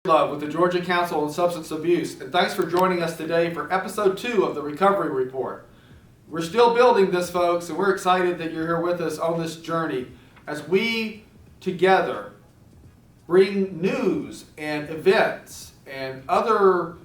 Love with the Georgia Council on Substance Abuse, and thanks for joining us today for episode 2 of the Recovery Report. We're still building this, folks, and we're excited that you're here with us on this journey as we together bring news and events and other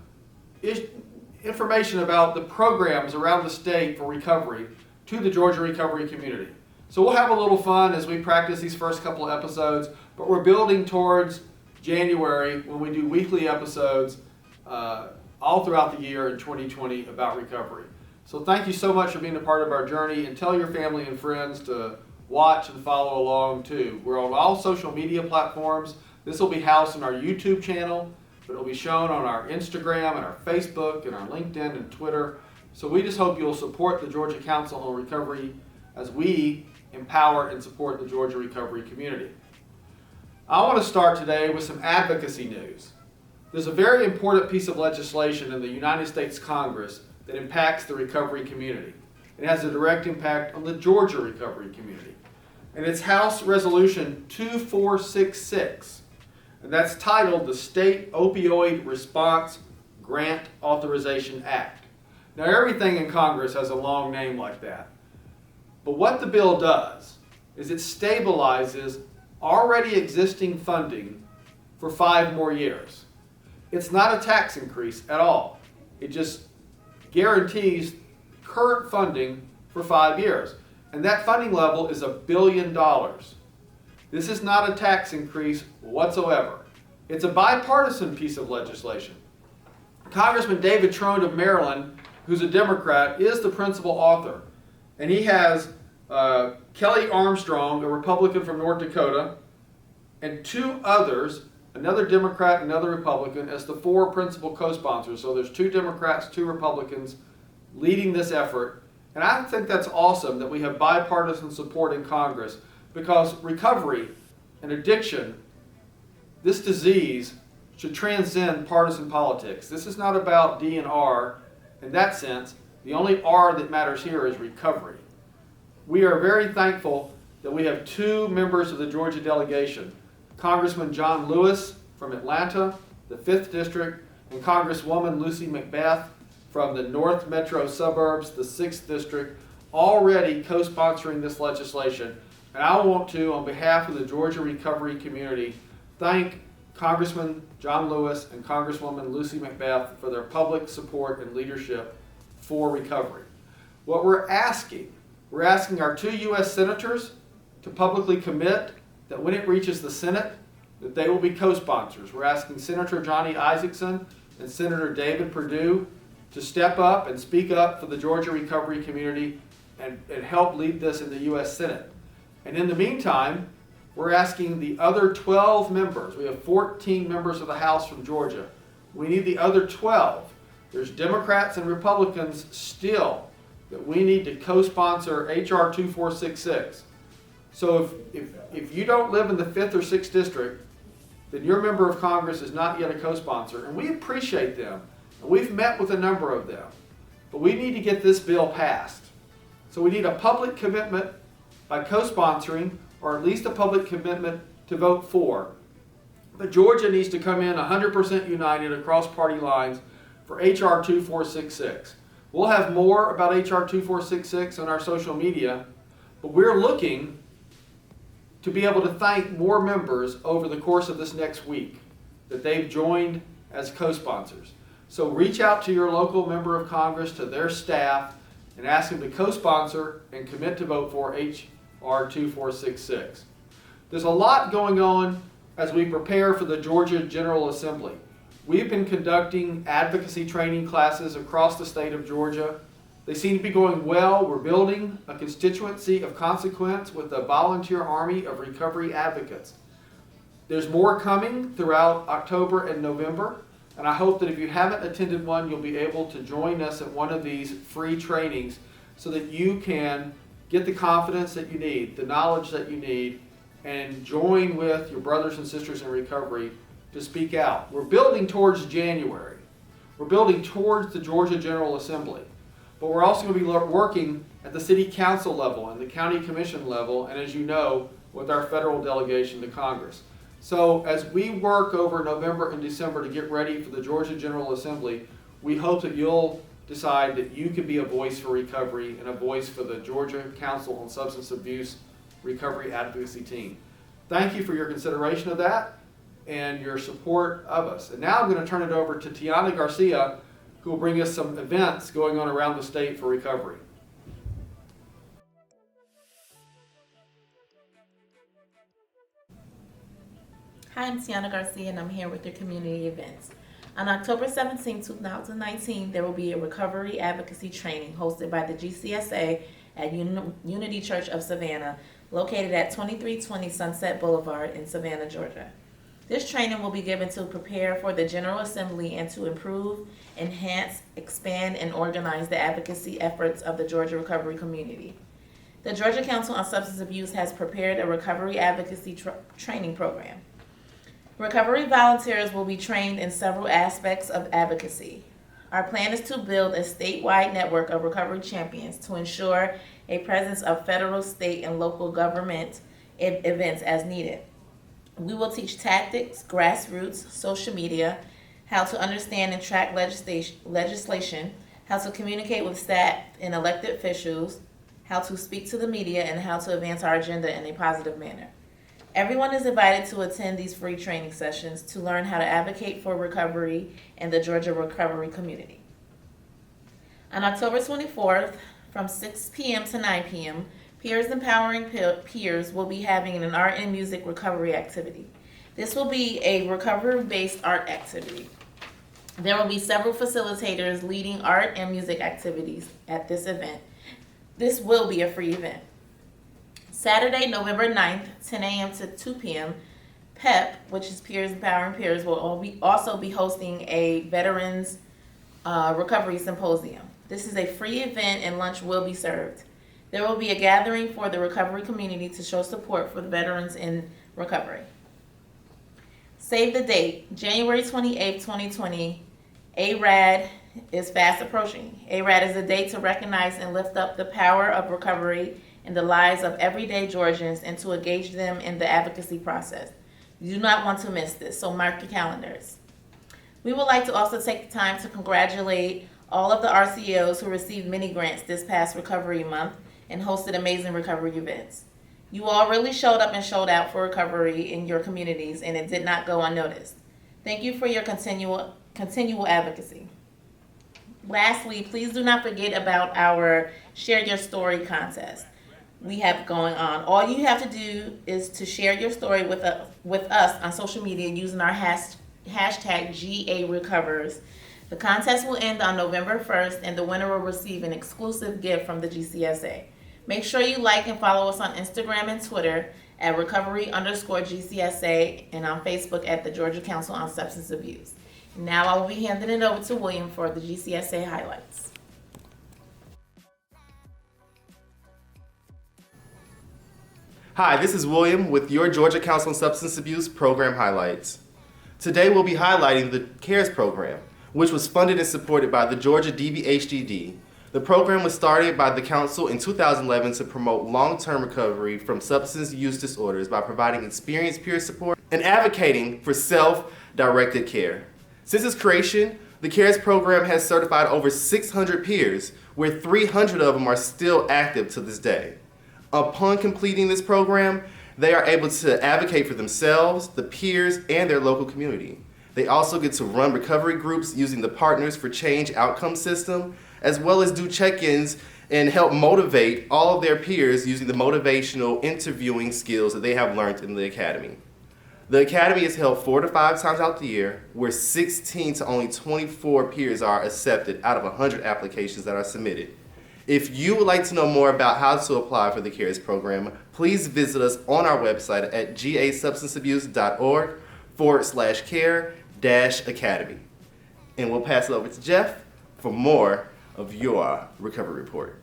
information about the programs around the state for recovery to the Georgia recovery community. So we'll have a little fun as we practice these first couple of episodes, but we're building towards January when we do weekly episodes all throughout the year in 2020 about recovery. So thank you so much for being a part of our journey, and tell your family and friends to watch and follow along too. We're on all social media platforms. This will be housed on our YouTube channel, but it'll be shown on our Instagram and our Facebook and our LinkedIn and Twitter. So we just hope you'll support the Georgia Council on Recovery as we empower and support the Georgia recovery community. I want to start today with some advocacy news. There's a very important piece of legislation in the United States Congress that impacts the recovery community. It has a direct impact on the Georgia recovery community. And it's House Resolution 2466. And that's titled the State Opioid Response Grant Authorization Act. Now, everything in Congress has a long name like that. But what the bill does is it stabilizes already existing funding for 5 more years. It's not a tax increase at all. It just guarantees current funding for 5 years. And that funding level is $1 billion. This is not a tax increase whatsoever. It's a bipartisan piece of legislation. Congressman David Trone of Maryland, who's a Democrat, is the principal author. And he has Kelly Armstrong, a Republican from North Dakota, and 2 others, another Democrat and another Republican, as the 4 principal co-sponsors. So there's 2 Democrats, 2 Republicans leading this effort. And I think that's awesome that we have bipartisan support in Congress, because recovery and addiction, this disease, should transcend partisan politics. This is not about D and R in that sense. The only R that matters here is recovery. We are very thankful that we have 2 members of the Georgia delegation, Congressman John Lewis from Atlanta, the 5th District, and Congresswoman Lucy McBath from the North Metro suburbs, the 6th District, already co-sponsoring this legislation. And I want to, on behalf of the Georgia recovery community, thank Congressman John Lewis and Congresswoman Lucy McBath for their public support and leadership for recovery. What we're asking our 2 U.S. senators to publicly commit that when it reaches the Senate, that they will be co-sponsors. We're asking Senator Johnny Isakson and Senator David Perdue to step up and speak up for the Georgia recovery community and help lead this in the U.S. Senate. And in the meantime, we're asking the other 12 members. We have 14 members of the House from Georgia. We need the other 12. There's Democrats and Republicans still that we need to co-sponsor H.R. 2466. So if you don't live in the 5th or 6th District, then your member of Congress is not yet a co-sponsor. And we appreciate them. And we've met with a number of them. But we need to get this bill passed. So we need a public commitment by co-sponsoring, or at least a public commitment to vote for. But Georgia needs to come in 100% united across party lines for H.R. 2466. We'll have more about H.R. 2466 on our social media, but we're looking to be able to thank more members over the course of this next week that they've joined as co-sponsors. So reach out to your local member of Congress, to their staff, and ask them to co-sponsor and commit to vote for H.R. 2466. There's a lot going on as we prepare for the Georgia General Assembly. We've been conducting advocacy training classes across the state of Georgia. They seem to be going well. We're building a constituency of consequence with a volunteer army of recovery advocates. There's more coming throughout October and November, and I hope that if you haven't attended one, you'll be able to join us at one of these free trainings so that you can get the confidence that you need, the knowledge that you need, and join with your brothers and sisters in recovery to speak out. We're building towards January. We're building towards the Georgia General Assembly. But we're also going to be working at the city council level and the county commission level, and as you know, with our federal delegation to Congress. So as we work over November and December to get ready for the Georgia General Assembly, we hope that you'll decide that you can be a voice for recovery and a voice for the Georgia Council on Substance Abuse Recovery Advocacy Team. Thank you for your consideration of that and your support of us. And now I'm going to turn it over to Tiana Garcia, who will bring us some events going on around the state for recovery. Hi, I'm Tiana Garcia, and I'm here with your community events. On October 17, 2019, there will be a recovery advocacy training hosted by the GCSA at Unity Church of Savannah, located at 2320 Sunset Boulevard in Savannah, Georgia. This training will be given to prepare for the General Assembly and to improve, enhance, expand, and organize the advocacy efforts of the Georgia recovery community. The Georgia Council on Substance Abuse has prepared a recovery advocacy training program. Recovery volunteers will be trained in several aspects of advocacy. Our plan is to build a statewide network of recovery champions to ensure a presence of federal, state, and local government events as needed. We will teach tactics, grassroots, social media, how to understand and track legislation, how to communicate with staff and elected officials, how to speak to the media, and how to advance our agenda in a positive manner. Everyone is invited to attend these free training sessions to learn how to advocate for recovery in the Georgia recovery community. On October 24th, from 6 p.m. to 9 p.m., Peers Empowering Peers will be having an art and music recovery activity. This will be a recovery-based art activity. There will be several facilitators leading art and music activities at this event. This will be a free event. Saturday, November 9th, 10 a.m. to 2 p.m., PEP, which is Peers Empowering Peers, will also be hosting a Veterans Recovery Symposium. This is a free event and lunch will be served. There will be a gathering for the recovery community to show support for the veterans in recovery. Save the date, January 28th, 2020, ARAD is fast approaching. ARAD is a day to recognize and lift up the power of recovery in the lives of everyday Georgians and to engage them in the advocacy process. You do not want to miss this, so mark your calendars. We would like to also take the time to congratulate all of the RCOs who received mini grants this past recovery month and hosted amazing recovery events. You all really showed up and showed out for recovery in your communities, and it did not go unnoticed. Thank you for your continual advocacy. Lastly, please do not forget about our Share Your Story contest we have going on. All you have to do is to share your story with us on social media using our hashtag GARecovers. The contest will end on November 1st, and the winner will receive an exclusive gift from the GCSA. Make sure you like and follow us on Instagram and Twitter at recovery_GCSA and on Facebook at the Georgia Council on Substance Abuse. Now I will be handing it over to William for the GCSA highlights. Hi, this is William with your Georgia Council on Substance Abuse program highlights. Today we'll be highlighting the CARES program, which was funded and supported by the Georgia DBHDD. The program was started by the council in 2011 to promote long-term recovery from substance use disorders by providing experienced peer support and advocating for self-directed care. Since its creation, the CARES program has certified over 600 peers, where 300 of them are still active to this day. Upon completing this program, they are able to advocate for themselves, the peers, and their local community. They also get to run recovery groups using the Partners for Change outcome system, as well as do check-ins and help motivate all of their peers using the motivational interviewing skills that they have learned in the academy. The academy is held 4 to 5 times out the year, where 16 to only 24 peers are accepted out of 100 applications that are submitted. If you would like to know more about how to apply for the CARES program, please visit us on our website at gasubstanceabuse.org/care-academy. And we'll pass it over to Jeff for more of your recovery report.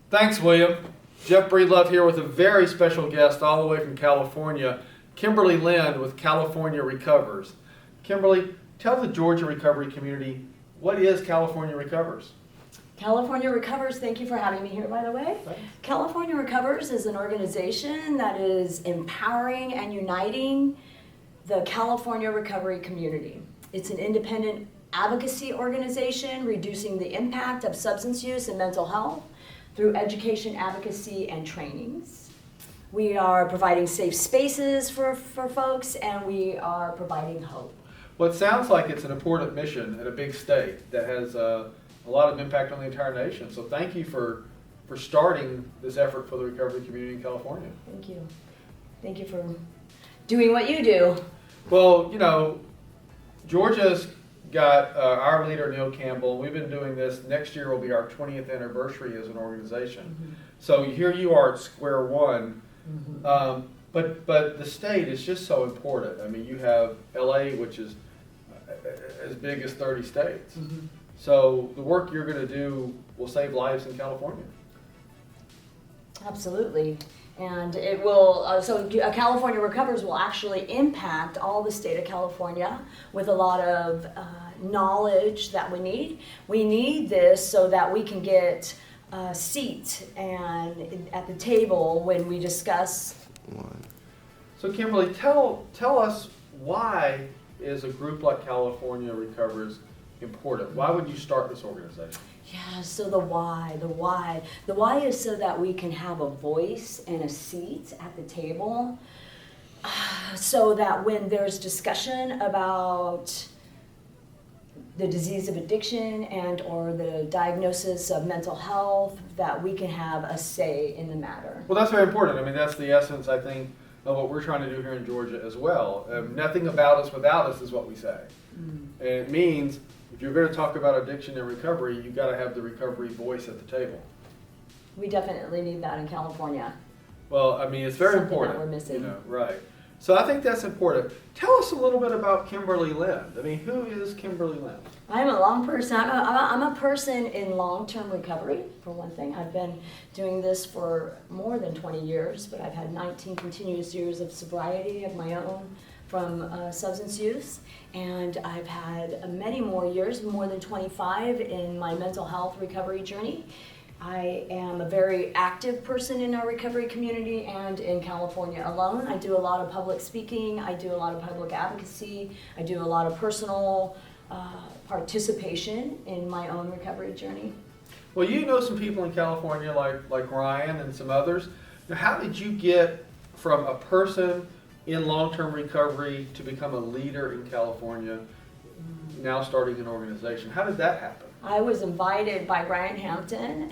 Thanks, William. Jeff Breedlove here with a very special guest all the way from California, Kimberly Lind with California Recovers. Kimberly, tell the Georgia recovery community, what is California Recovers? California Recovers, thank you for having me here, by the way. Thanks. California Recovers is an organization that is empowering and uniting the California recovery community. It's an independent advocacy organization reducing the impact of substance use and mental health through education, advocacy, and trainings. We are providing safe spaces for folks, and we are providing hope. Well, it sounds like it's an important mission in a big state that has a lot of impact on the entire nation. So thank you for starting this effort for the recovery community in California. Thank you. Thank you for doing what you do. Well, you know, Georgia's got our leader, Neil Campbell. We've been doing this. Next year will be our 20th anniversary as an organization. So here you are at square one. But the state is just so important. I mean, you have LA, which is as big as 30 states. So the work you're going to do will save lives in California. Absolutely. And it will, California Recovers will actually impact all the state of California with a lot of knowledge that we need. We need this so that we can get a seat and at the table when we discuss. So Kimberly, tell us, why is a group like California Recovers important? Why would you start this organization? Yeah, so the why is so that we can have a voice and a seat at the table, so that when there's discussion about the disease of addiction and or the diagnosis of mental health, that we can have a say in the matter. Well, that's very important. I mean, that's the essence, I think, of what we're trying to do here in Georgia as well. Nothing about us without us is what we say. And it means if you're going to talk about addiction and recovery, you've got to have the recovery voice at the table. We definitely need that in California. Well, I mean, it's very Something important. that we're missing. You know, right. So I think that's important. Tell us a little bit about Kimberly Lind. I mean, who is Kimberly Lind? I'm a long person. I'm a person in long-term recovery, for one thing. I've been doing this for more than 20 years, but I've had 19 continuous years of sobriety of my own from substance use. And I've had many more years, more than 25, in my mental health recovery journey. I am a very active person in our recovery community and in California alone. I do a lot of public speaking, I do a lot of public advocacy, I do a lot of personal participation in my own recovery journey. Well, you know some people in California like Ryan and some others. Now, how did you get from a person in long-term recovery to become a leader in California, now starting an organization? How did that happen? I was invited by Brian Hampton,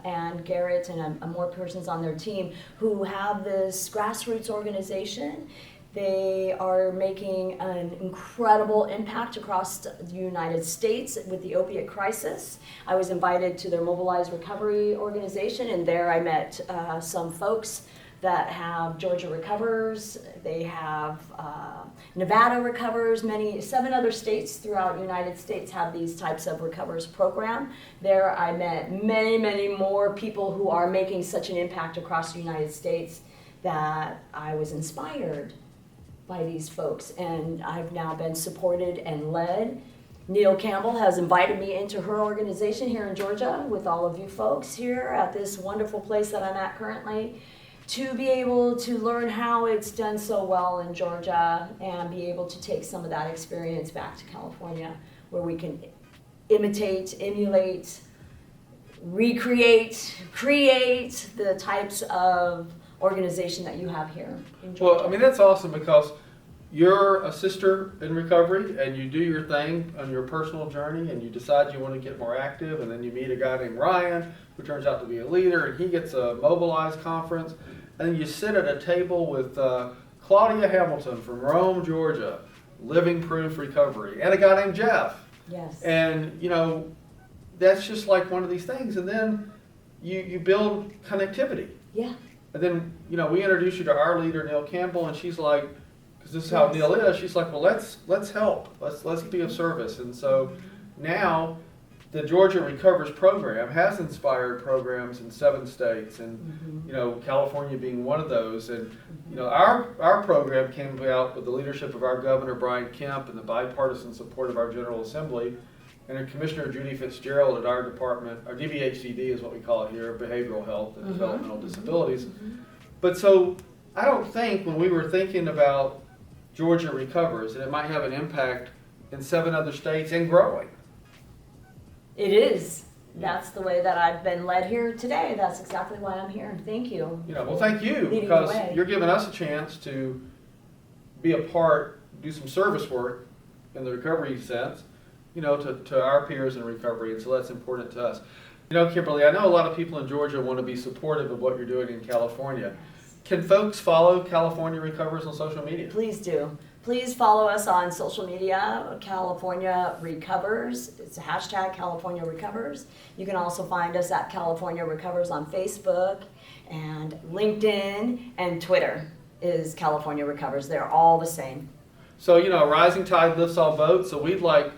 and Garrett and more persons on their team who have this grassroots organization. They are making an incredible impact across the United States with the opiate crisis. I was invited to their Mobilized Recovery organization, and there I met some folks that have Georgia Recovers, they have Nevada Recovers, 7 other states throughout the United States have these types of Recovers program. There I met many, many more people who are making such an impact across the United States that I was inspired by these folks, and I've now been supported and led. Neil Campbell has invited me into her organization here in Georgia with all of you folks here at this wonderful place that I'm at currently, to be able to learn how it's done so well in Georgia and be able to take some of that experience back to California, where we can imitate, emulate, recreate, create the types of organization that you have here in Georgia. Well, I mean, that's awesome because you're a sister in recovery and you do your thing on your personal journey and you decide you want to get more active, and then you meet a guy named Ryan who turns out to be a leader, and he gets a Mobilized conference, and then you sit at a table with Claudia Hamilton from Rome, Georgia, Living Proof Recovery, and a guy named Jeff. Yes. And, you know, that's just like one of these things. And then you build connectivity. Yeah. And then, you know, we introduce you to our leader, Neil Campbell, and she's like, because this is how Neil is, she's like, well, let's help. Let's be of service. And so now the Georgia Recovers program has inspired programs in 7 states, and you know, California being one of those. And you know, our program came about with the leadership of our governor, Brian Kemp, and the bipartisan support of our General Assembly. and Commissioner Judy Fitzgerald at our department, our DVHCD is what we call it here, Behavioral Health and Developmental Disabilities. But so I don't think when we were thinking about Georgia Recovers that it might have an impact in 7 other states and growing. It is. That's the way that I've been led here today. That's exactly why I'm here. Thank you. You know, well, thank you, Leading the because way. you're giving us a chance to be a part, do some service work in the recovery sense, you know, to our peers in recovery, and so that's important to us. You know, Kimberly, I know a lot of people in Georgia want to be supportive of what you're doing in California. Can folks follow California Recovers on social media? Please do. Please follow us on social media, California Recovers. It's a hashtag California Recovers. You can also find us at California Recovers on Facebook and LinkedIn, and Twitter is California Recovers. They're all the same. So, you know, rising tide lifts all boats, so we'd like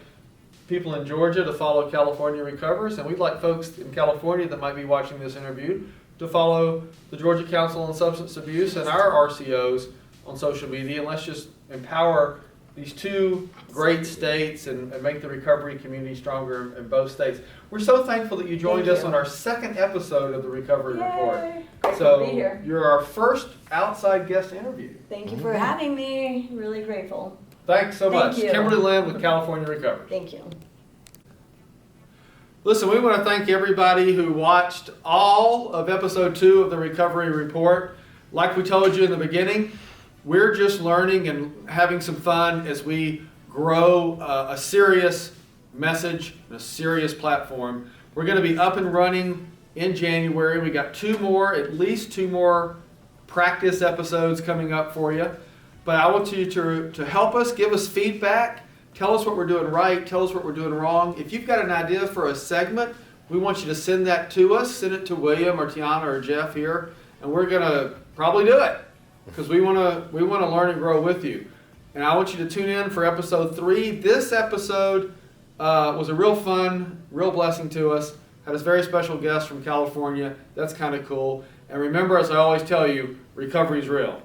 people in Georgia to follow California Recovers, and we'd like folks in California that might be watching this interview to follow the Georgia Council on Substance Abuse and our RCOs on social media, and let's just empower these 2 great states and make the recovery community stronger in both states. We're so thankful that you joined Thank us you. on our 2nd episode of the Recovery Report. Yay. Grateful So to be here. you're our first outside guest interview. Thank you for having me. Really grateful. Thanks so Thank much. you. Kimberly Lynn with California Recovery. Thank you. Listen, we want to thank everybody who watched all of episode 2 of the Recovery Report. Like we told you in the beginning, we're just learning and having some fun as we grow a serious message and a serious platform. We're going to be up and running in January. We got at least two more practice episodes coming up for you. But I want you to help us, give us feedback. Tell us what we're doing right. Tell us what we're doing wrong. If you've got an idea for a segment, we want you to send that to us. Send it to William or Tiana or Jeff here, and we're going to probably do it because we want to learn and grow with you. And I want you to tune in for episode 3. This episode was a real fun, real blessing to us. Had a very special guest from California. That's kind of cool. And remember, as I always tell you, recovery is real.